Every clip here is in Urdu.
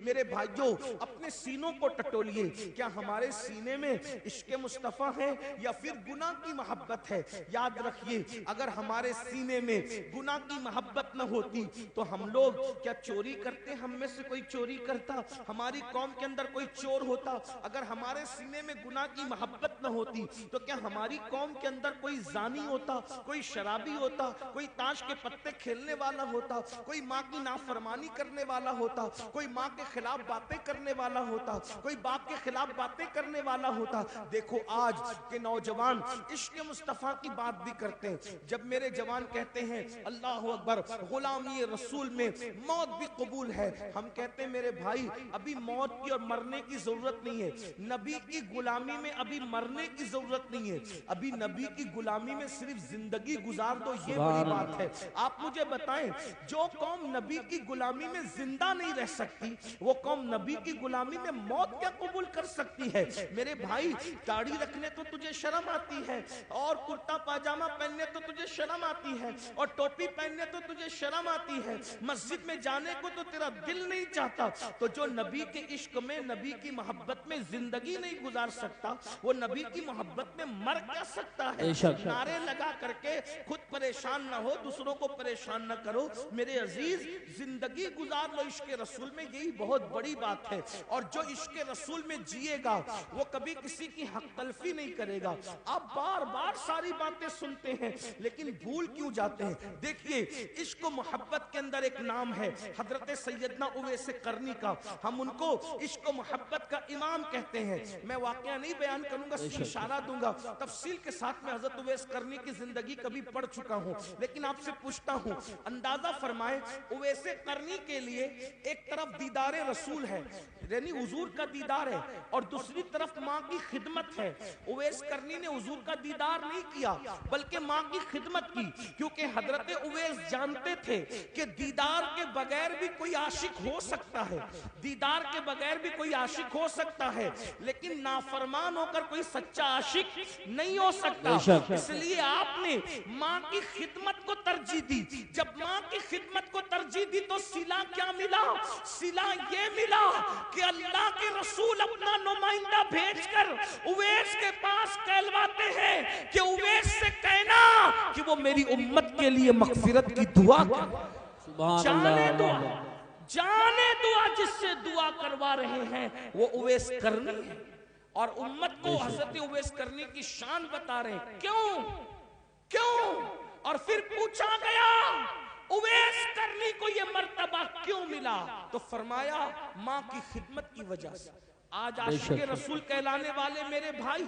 میرے بھائیوں اپنے سینوں کو ٹٹولیے، کیا ہمارے سینے میں عشق مصطفیٰ ہے یا پھر گناہ کی محبت ہے؟ یاد رکھیے اگر ہمارے سینے میں گناہ کی محبت نہ ہوتی تو ہم لوگ کیا چوری کرتے؟ ہم میں سے کوئی چوری کرتا؟ ہماری قوم کے اندر کوئی چور ہوتا؟ اگر ہمارے سینے میں گناہ کی محبت نہ ہوتی تو کیا ہماری قوم کے اندر کوئی زانی ہوتا، کوئی شرابی ہوتا، کوئی تاش کے پتے کھیلنے والا ہوتا، کوئی ماں کی نافرمانی کرنے والا ہوتا، کوئی ماں کے خلاف باتیں کرنے والا ہوتا، کوئی باپ کے خلاف باتیں کرنے والا ہوتا؟ دیکھو آج کے نوجوان عشق مصطفیٰ کی بات بھی کرتے ہیں۔ جب میرے جوان کہتے ہیں اللہ اکبر غلامی رسول میں موت بھی قبول ہے، ہم کہتے ہیں میرے بھائی ابھی موت کی اور مرنے کی ضرورت نہیں ہے، نبی کی غلامی میں ابھی مرنے کی ضرورت نہیں ہے، ابھی نبی کی غلامی میں صرف زندگی گزار دو، یہ بڑی بات ہے۔ آپ مجھے بتائیں جو قوم نبی کی غلامی میں زندہ نہیں رہ سکتی وہ قوم نبی کی غلامی میں موت کیا قبول کر سکتی ہے؟ میرے بھائی داڑھی رکھنے تو تجھے شرم آتی ہے، اور کرتا پاجامہ پہننے تو تجھے شرم آتی ہے، اور ٹوپی پہننے تو تجھے شرم آتی ہے، مسجد میں جانے کو تو تیرا دل نہیں چاہتا، تو جو نبی کے عشق میں نبی کی محبت میں زندگی نہیں گزار سکتا وہ نبی کی محبت میں مر کیا سکتا ہے؟ نعرے لگا کر کے خود پریشان نہ ہو، دوسروں کو پریشان نہ کرو میرے عزیز، زندگی گزار لو عشق رسول میں، یہی بہت بڑی بات ہے۔ اور جو عشق رسول میں جیے گا وہ کبھی کسی کی حق تلفی نہیں کرے گا۔ آپ بار بار ساری باتیں سنتے ہیں لیکن بھول کیوں جاتے ہیں؟ دیکھیے عشق و محبت کے اندر ایک نام ہے حضرت سیدنا اویس قرنی کا، ہم ان کو عشق و محبت کا امام کہتے ہیں۔ میں واقعہ نہیں بیان کروں گا، اشارہ دوں گا، تفصیل کے ساتھ میں حضرت اویس قرنی کی زندگی کبھی پڑھ چکا ہوں، لیکن آپ سے پوچھتا ہوں اندازہ فرمائیں اویس قرنی کے لیے ایک طرف دیدار رسول ہے، یعنی حضور کا دیدار ہے، اور دوسری طرف ماں کی خدمت ہے۔ اویس قرنی نے حضور کا دیدار نہیں کیا بلکہ ماں کی خدمت کی، کیونکہ حضرت اویس جانتے تھے کہ دیدار کے بغیر بھی کوئی عاشق ہو سکتا ہے، دیدار کے بغیر بھی کوئی عاشق ہو سکتا ہے، لیکن نافرمان ہو کر کوئی سچا عاشق نہیں ہو سکتا۔ اس لیے آپ نے ماں کی خدمت کو ترجیح دی۔ جب ماں کی خدمت کو ترجیح دی تو صلہ کیا ملا؟ صلہ یہ ملا کہ اللہ کے رسول اپنا نمائندہ بھیج کر اویس کے پاس کہلواتے ہیں کہ اویس سے کہنا کہ وہ میری امت کے لیے مغفرت کی دعا کرے۔ جانے دعا جس سے دعا کروا رہے ہیں وہ اویس قرنی ہے، اور امت کو حضرت اویس قرنی کی شان بتا رہے ہیں۔ کیوں؟ اور پھر پوچھا گیا اویس قرنی کو یہ مرتبہ کیوں ملا؟ تو فرمایا ماں کی خدمت کی وجہ سے۔ آج عاشق رسول کہلانے والے میرے بھائی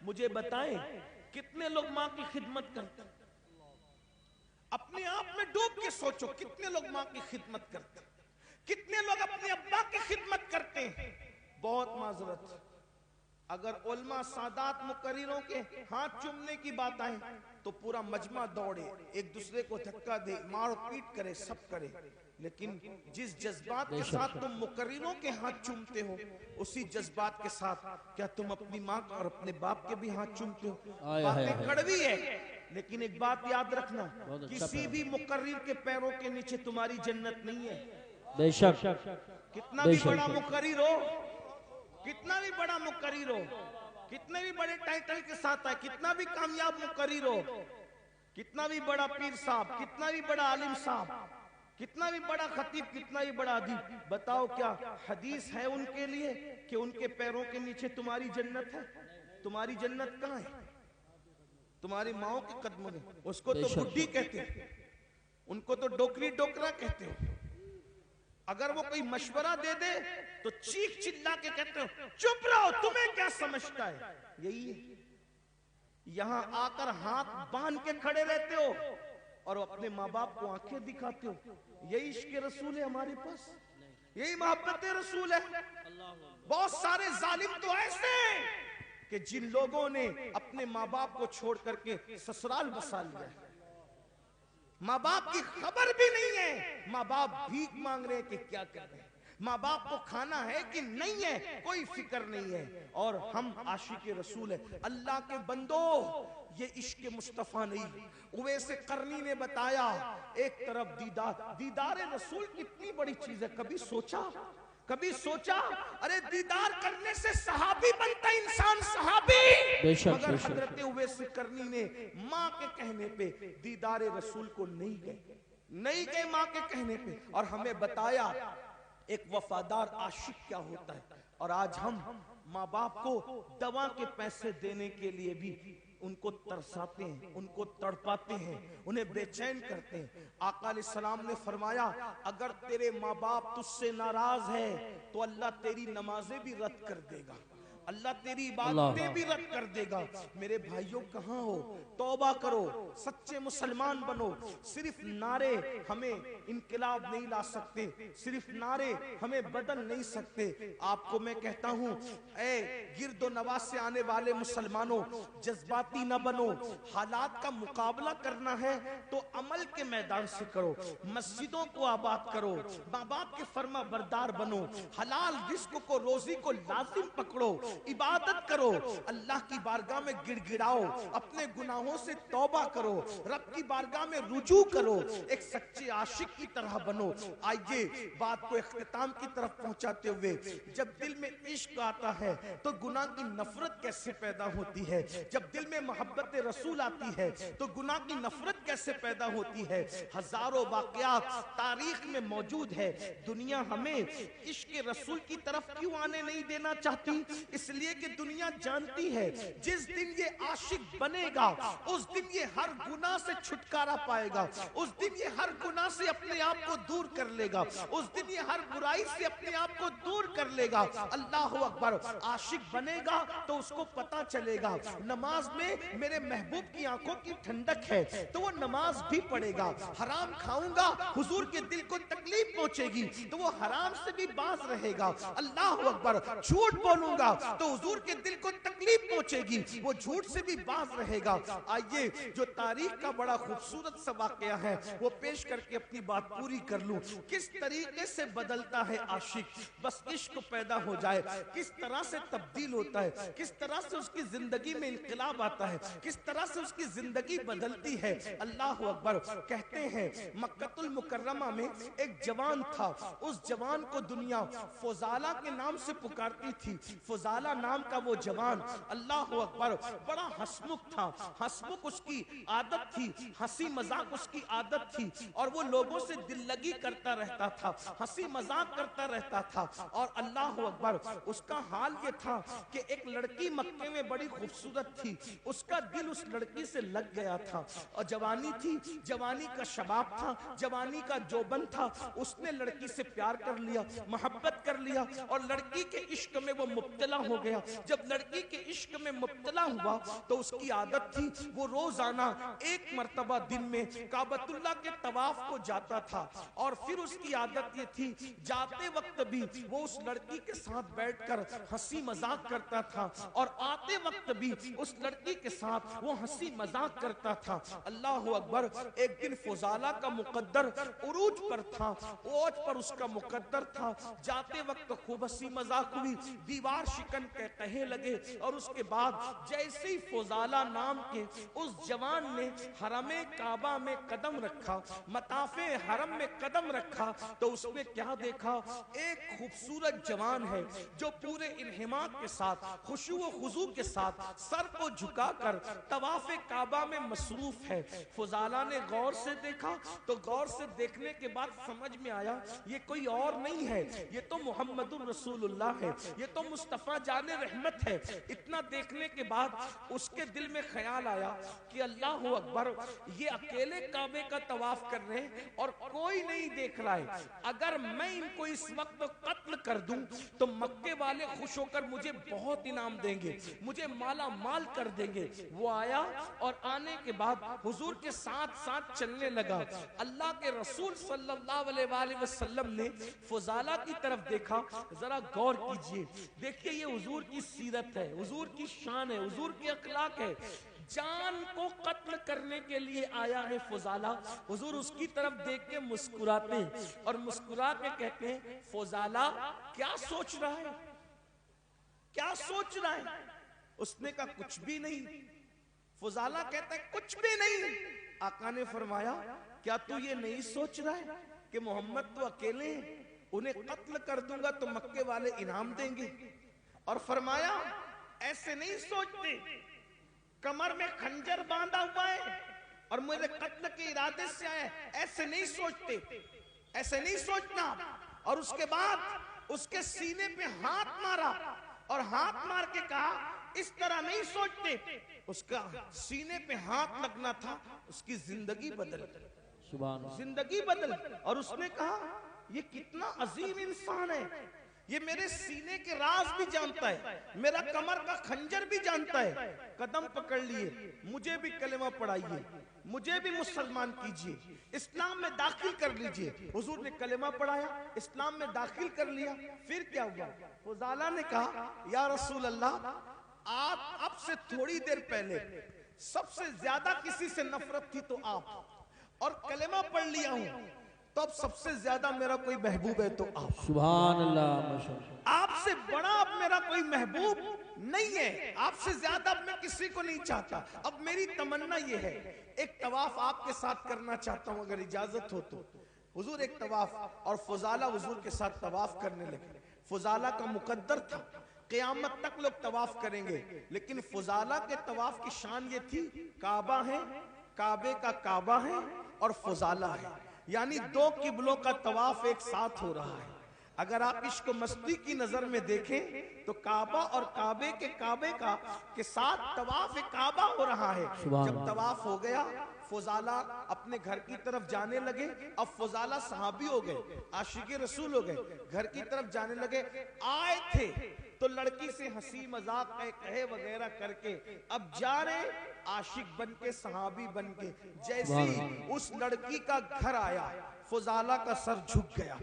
مجھے بتائیں کتنے لوگ ماں کی خدمت کرتے ہیں؟ اپنے آپ میں ڈوب کے سوچو کتنے لوگ ماں کی خدمت کرتے ہیں، کتنے لوگ اپنے ابا کی خدمت کرتے ہیں؟ بہت معذرت، اگر علماء سادات مقرروں کے ہاتھ چومنے کی بات آئے تو پورا مجمع دوڑے، ایک دوسرے کو دھکا دے، مار پیٹ کرے، سب کرے، لیکن جس جذبات کے ساتھ تم مقرروں کے ہاتھ چومتے ہو اسی جذبات کے ساتھ کیا تم اپنی ماں اور اپنے باپ کے بھی ہاتھ چومتے ہو؟ باتیں کڑوی ہے لیکن ایک بات یاد رکھنا، کسی بھی مقرر کے پیروں کے نیچے تمہاری جنت نہیں ہے۔ بے شک کتنا بھی بڑا مقرر ہو، کتنا بھی بڑا مقرر ہو، کتنے بھی بڑے ٹائٹل کے ساتھ آئے، کتنا بھی کامیاب مقرر ہو، کتنا بھی بڑا پیر صاحب، کتنا بھی بڑا عالم صاحب، کتنا بھی بڑا خطیب، کتنا بھی بڑا ادیب، بتاؤ کیا حدیث ہے ان کے لیے کہ ان کے پیروں کے نیچے تمہاری جنت ہے؟ تمہاری جنت کہاں ہے؟ تمہاری ماؤں کے قدموں میں، اس کو تو بڈھی کہتے ہیں، ان کو تو ڈوکری ڈوکرا کہتے ہو، اگر وہ کوئی مشورہ دے دے تو چیخ چلا کے کہتے ہو چپ رہو تمہیں کیا سمجھتا ہے؟ یہی ہے، یہاں آ کر ہاتھ باندھ کے کھڑے رہتے ہو اور اپنے ماں باپ کو آنکھیں دکھاتے ہو۔ یہی عشق رسول ہے ہمارے پاس، یہی محبت رسول ہے۔ بہت سارے ظالم تو ایسے ہیں کہ جن لوگوں نے اپنے ماں باپ کو چھوڑ کر کے سسرال بسا لیا ہے، ماں باپ کی خبر بھی نہیں ہے، ماں باپ بھیک مانگ رہے ہیں کہ کیا کر رہے ہیں، ماں باپ کو کھانا ہے کہ نہیں ہے کوئی فکر نہیں ہے، اور ہم عاشق رسول ہیں۔ اللہ کے بندو یہ عشق مصطفیٰ نہیں، اویس قرنی نے بتایا ایک طرف دیدار رسول کتنی بڑی چیز ہے، کبھی سوچا کبھی سوچا ارے دیدار کرنے سے صحابی بنتا انسان، صحابی؟ مگر حضرت اویس کرنی نے ماں کے کہنے پہ دیدار رسول کو نہیں گئے ماں کے کہنے پہ، اور ہمیں بتایا ایک وفادار عاشق کیا ہوتا ہے۔ اور آج ہم ماں باپ کو دوا کے پیسے دینے کے لیے بھی ان کو ترساتے ہیں، ان کو تڑپاتے ہیں، انہیں بے چین کرتے ہیں۔ آقا علیہ السلام نے فرمایا اگر تیرے ماں باپ تجھ سے ناراض ہے تو اللہ تیری نمازیں بھی رد کر دے گا، اللہ تیری عبادتیں بھی رد کر دے گا۔ میرے بھائیوں کہاں ہو؟ توبہ کرو، سچے مسلمان بنو۔ صرف نعرے ہمیں انقلاب نہیں لا سکتے، صرف نعرے ہمیں بدل نہیں سکتے۔ آپ کو میں کہتا ہوں اے گرد و نواح سے آنے والے مسلمانوں، جذباتی نہ بنو۔ حالات کا مقابلہ کرنا ہے تو عمل کے میدان سے کرو، مسجدوں کو آباد کرو، ماں باپ کے فرما بردار بنو، حلال رزق کو، روزی کو لازم پکڑو، عبادت کرو، اللہ کی بارگاہ میں گڑ گڑاؤ، اپنے گناہوں سے توبہ کرو، رب کی بارگاہ میں رجوع کرو، ایک سچے عاشق کی طرح بنو۔ آئیے بات کو اختتام کی طرف پہنچاتے ہوئے، جب دل میں عشق آتا ہے تو گناہ کی نفرت کیسے پیدا ہوتی ہے؟ جب دل میں محبت رسول آتی ہے تو گناہ کی نفرت کیسے پیدا ہوتی ہے؟ ہزاروں واقعات تاریخ میں موجود ہے۔ دنیا ہمیں عشق رسول کی طرف کیوں آنے نہیں دینا چاہتی؟ اس لیے کہ دنیا جانتی ہے جس دن یہ عاشق بنے گا اس دن یہ ہر گناہ سے چھٹکارا پائے گا، اس دن یہ ہر گناہ سے اپنے آپ کو دور کر لے گا، اس دن یہ ہر برائی سے اپنے آپ کو دور کر لے گا۔ اللہ اکبر! عاشق بنے گا تو اس کو پتا چلے گا نماز میں میرے محبوب کی آنکھوں کی ٹھنڈک ہے تو وہ نماز بھی پڑھے گا۔ حرام کھاؤں گا، حضور کے دل کو تکلیف پہنچے گی تو وہ حرام سے بھی باز رہے گا۔ اللہ اکبر! جھوٹ بولوں گا تو حضور کے دل کو تکلیف پہنچے گی، وہ جھوٹ سے بھی باز رہے گا۔ آئیے جو تاریخ کا بڑا خوبصورت سا واقعہ ہے وہ پیش کر کے اپنی بات پوری کر لوں۔ کس طریقے سے بدلتا ہے عاشق، بس عشق پیدا ہو جائے، کس طرح سے تبدیل ہوتا ہے، کس طرح سے اس کی زندگی میں انقلاب آتا ہے، کس طرح سے اس کی زندگی بدلتی ہے۔ اللہ اکبر! کہتے ہیں مکہ المکرمہ میں ایک جوان تھا، اس جوان کو دنیا فضالہ کے نام سے پکارتی تھی۔ فضالہ نام کا وہ جوان، اللہ اکبر، بڑا ہنسمکھ تھا، ہنسمکھ اس کی عادت تھی، ہنسی مذاق اس کی عادت تھی، اور وہ لوگوں سے دل لگی کرتا رہتا تھا، ہنسی مذاق کرتا رہتا تھا۔ اور اللہ اکبر! اس کا حال یہ تھا کہ ایک لڑکی مکے میں بڑی خوبصورت تھی، اس کا دل اس لڑکی سے لگ گیا تھا، اور جوانی تھی، جوانی کا شباب تھا، جوانی کا جوبن تھا، اس نے لڑکی سے پیار کر لیا، محبت کر لیا، اور لڑکی کے عشق میں وہ مبتلا ہو گیا۔ جب لڑکی کے عشق میں مبتلا ہوا تو اس کی عادت تھی وہ روزانہ ایک مرتبہ دن میں کعبۃ اللہ کے طواف کو جاتا تھا، اور پھر اس کی عادت یہ تھی جاتے وقت بھی وہ اس لڑکی کے ساتھ بیٹھ کر ہنسی مذاق کرتا تھا، اور آتے وقت بھی اس لڑکی کے ساتھ وہ ہنسی مذاق کرتا تھا۔ اللہ اکبر! ایک دن فضالہ کا مقدر عروج پر تھا، اوج پر اس کا مقدر تھا، جاتے وقت خوب ہنسی مذاق ہوئی، دیوار شکن کے کہے لگے، اور اس کے بعد جیسے ہی فضالہ نام کے اس جوان نے حرم کعبہ میں قدم رکھا، مطاف حرم میں قدم رکھا، تو اس میں کیا دیکھا؟ ایک خوبصورت جوان ہے جو پورے انہماک کے ساتھ، خشوع و خضوع کے ساتھ سر کو جھکا کر طواف کعبہ میں مصروف ہے۔ فضالہ نے غور سے دیکھا تو غور سے دیکھنے کے بعد سمجھ میں آیا یہ کوئی اور نہیں ہے، یہ تو محمد الرسول اللہ ہے، یہ تو مصطفیٰ جان رحمت ہے۔ اتنا دیکھنے کے بعد اس کے دل میں خیال آیا کہ اللہ اکبر! یہ اکیلے کعبے کا طواف کر رہے ہیں اور کوئی نہیں دیکھ رہا ہے، اگر میں ان کو اس وقت قتل کر دوں تو مکے والے خوش ہو کر مجھے بہت انعام دیں گے، مجھے مالا مال کر دیں گے۔ وہ آیا اور آنے کے بعد حضور کے ساتھ ساتھ چلنے لگا۔ اللہ کے رسول صلی اللہ علیہ وآلہ وسلم نے فضالہ کی طرف دیکھا، ذرا غور کیجئے، دیکھیے یہ حضور کی سیرت ہے، حضور کی شان ہے، حضور کی اخلاق ہے۔ جان کو قتل کرنے کے لیے آیا ہے فضالہ، حضور اس کی طرف دیکھ کے مسکراتے ہیں اور مسکرا کے کہتے ہیں فضالہ کیا سوچ رہا ہے، کیا سوچ رہا ہے؟ اس نے کہا کچھ بھی نہیں۔ فضالہ کہتا ہے کچھ بھی نہیں۔ آقا نے فرمایا کیا تو یہ نہیں سوچ رہا ہے کہ محمد تو اکیلے ہیں، انہیں قتل کر دوں گا تو مکے والے انعام دیں گے. اور فرمایا ایسے نہیں سوچتے, کمر میں خنجر باندھا ہوا ہے اور میرے قتل کے ارادے سے آئے, ایسے نہیں سوچتے, ایسے نہیں سوچنا. اور اس کے بعد اس کے سینے پہ ہاتھ مارا اور ہاتھ مار کے کہا اس طرح نہیں سوچتے. اس کا سینے پہ ہاتھ لگنا تھا, اس کی زندگی بدل, زندگی بدل. اور اس نے کہا یہ کتنا عظیم انسان ہے, یہ میرے سینے کے راز بھی جانتا ہے, میرا کمر کا خنجر بھی جانتا ہے. قدم پکڑ لیے, مجھے بھی کلمہ پڑھائیے, مجھے بھی مسلمان کیجئے, اسلام میں داخل کر لیجئے. حضور نے کلمہ پڑھایا, اسلام میں داخل کر لیا. پھر کیا ہوا؟ فضالہ نے کہا یا رسول اللہ, آپ اب سے تھوڑی دیر پہلے سب سے زیادہ کسی سے نفرت تھی تو آپ, اور کلمہ پڑھ لیا ہوں تو اب سب سے زیادہ میرا کوئی محبوب ہے تو آپ. سبحان اللہ. آپ سے بڑا اب میرا کوئی محبوب نہیں ہے, آپ سے زیادہ اب میں کسی کو نہیں چاہتا. اب میری تمنا یہ ہے, ایک طواف آپ کے ساتھ کرنا چاہتا ہوں اگر اجازت ہو تو. حضور ایک طواف, اور فضالہ حضور کے ساتھ طواف کرنے لگے. فضالہ کا مقدر تھا قیامت تک لوگ طواف کریں گے, لیکن فضالہ کے طواف کی شان یہ تھی کعبہ ہے, کعبے کا کعبہ ہے اور فضالہ ہے, یعنی دو قبلوں کا طواف ایک ساتھ ہو رہا ہے. اگر آپ عشق و مستی کی نظر میں دیکھیں تو کعبہ اور کعبے کا کے ساتھ طواف کعبہ ہو رہا ہے. جب طواف ہو گیا, فضالہ اپنے گھر کی طرف جانے لگے. اب فضالہ صحابی ہو گئے, عاشق رسول ہو گئے, گھر کی طرف جانے لگے. آئے تھے تو لڑکی سے ہنسی مذاق کہے وغیرہ کر کے اب جا رہے عاشق بن کے, صحابی بن کے. جیسی اس لڑکی کا گھر آیا, فضالہ کا سر جھک گیا.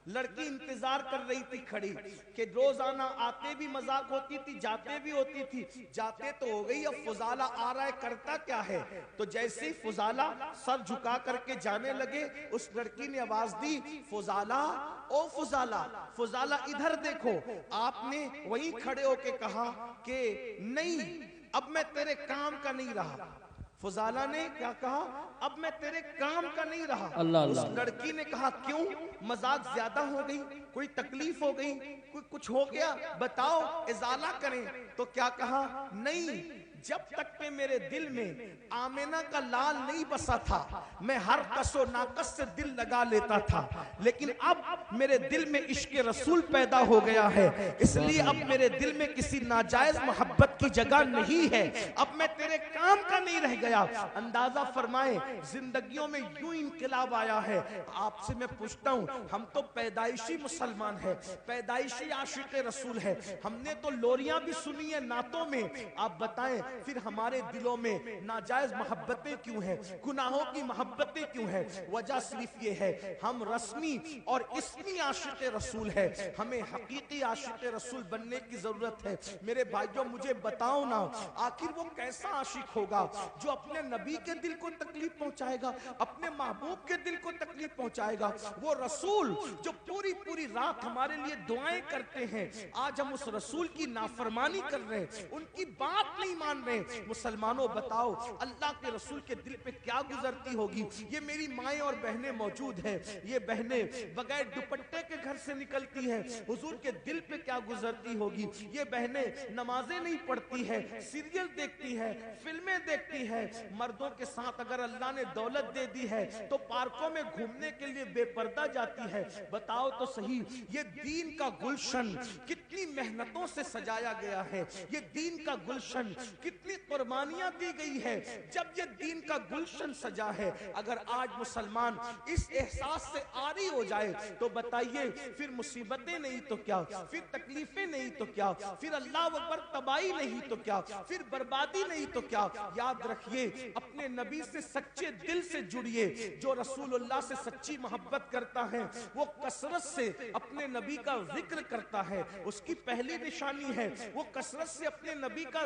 لڑکی انتظار کر رہی تھی کھڑی کہ روزانہ آتے بھی مذاق ہوتی تھی, جاتے بھی ہوتی تھی. جاتے تو ہو گئی, اب فضالہ آ رہا ہے, کرتا کیا ہے. تو جیسے ہی فضالہ سر جھکا کر کے جانے لگے, اس لڑکی نے آواز دی فضالہ, او فضالہ, فضالہ ادھر دیکھو. آپ نے وہیں کھڑے ہو کے کہا کہ نہیں, اب میں تیرے کام کا نہیں رہا. فضالہ نے کیا کہا, اب میں تیرے کام کا نہیں رہا. اس لڑکی نے کہا کیوں, مذاق زیادہ ہو گئی, کوئی تکلیف ہو گئی, کوئی کچھ ہو گیا, بتاؤ ازالہ کریں. تو کیا کہا, نہیں, جب تک کہ میرے دل میں آمنہ کا لال نہیں بسا تھا میں ہر کس و ناقص سے دل لگا لیتا تھا, لیکن اب میرے دل میں عشق رسول پیدا ہو گیا ہے, اس لیے اب میرے دل میں کسی ناجائز محبت کی جگہ نہیں ہے. اب میں تیرے کام کا نہیں رہ گیا. اندازہ فرمائیں زندگیوں میں یوں انقلاب آیا ہے. آپ سے میں پوچھتا ہوں, ہم تو پیدائشی مسلمان ہیں, پیدائشی عاشق رسول ہیں, ہم نے تو لوریاں بھی سنی ہیں نعتوں میں. آپ بتائیں پھر ہمارے دلوں میں ناجائز محبتیں کیوں ہیں, گناہوں کی محبتیں کیوں ہیں؟ وجہ صرف یہ ہے ہم رسمی اور اسمی عاشق رسول ہیں, ہمیں حقیقی عاشق رسول بننے کی ضرورت ہے. میرے بھائیوں مجھے بتاؤ نا, آخر وہ کیسا عاشق ہوگا جو اپنے نبی کے دل کو تکلیف پہنچائے گا, اپنے محبوب کے دل کو تکلیف پہنچائے گا؟ وہ رسول جو پوری پوری رات ہمارے لیے دعائیں کرتے ہیں, آج ہم اس رسول کی نافرمانی کر رہے ہیں, ان کی بات نہیں مان رہے. مسلمانوں بتاؤ اللہ کے رسول کے دل پہ کیا گزرتی ہوگی؟ یہ میری مائیں اور بہنیں موجود ہیں, یہ بہنیں بغیر دوپٹے کے گھر سے نکلتی ہیں, حضور کے دل پہ کیا گزرتی ہوگی؟ یہ بہنیں نمازیں نہیں پڑھتی ہیں, سیریل دیکھتی ہیں, فلمیں دیکھتی ہیں, مردوں کے ساتھ اگر اللہ نے دولت دے دی ہے تو پارکوں میں گھومنے کے لیے بے پردہ جاتی ہے. بتاؤ تو صحیح, یہ دین کا گلشن کتنی محنتوں سے سجایا گیا ہے, یہ دین کا گلشن کتنی قربانیاں دی گئی ہے. جب یہ دین کا گلشن سجا ہے, اگر آج مسلمان اس احساس سے عاری ہو جائے تو بتائیے پھر مصیبتیں نہیں تو کیا, پھر تکلیفیں نہیں تو کیا, پھر اللہ اکبر تباہی نہیں تو کیا, پھر بربادی نہیں تو کیا. یاد رکھیے اپنے نبی سے سچے دل سے جڑیے. جو رسول اللہ سے سچی محبت کرتا ہے وہ کثرت سے اپنے نبی کا ذکر کرتا ہے, اس کی پہلی نشانی ہے وہ کثرت سے اپنے نبی کا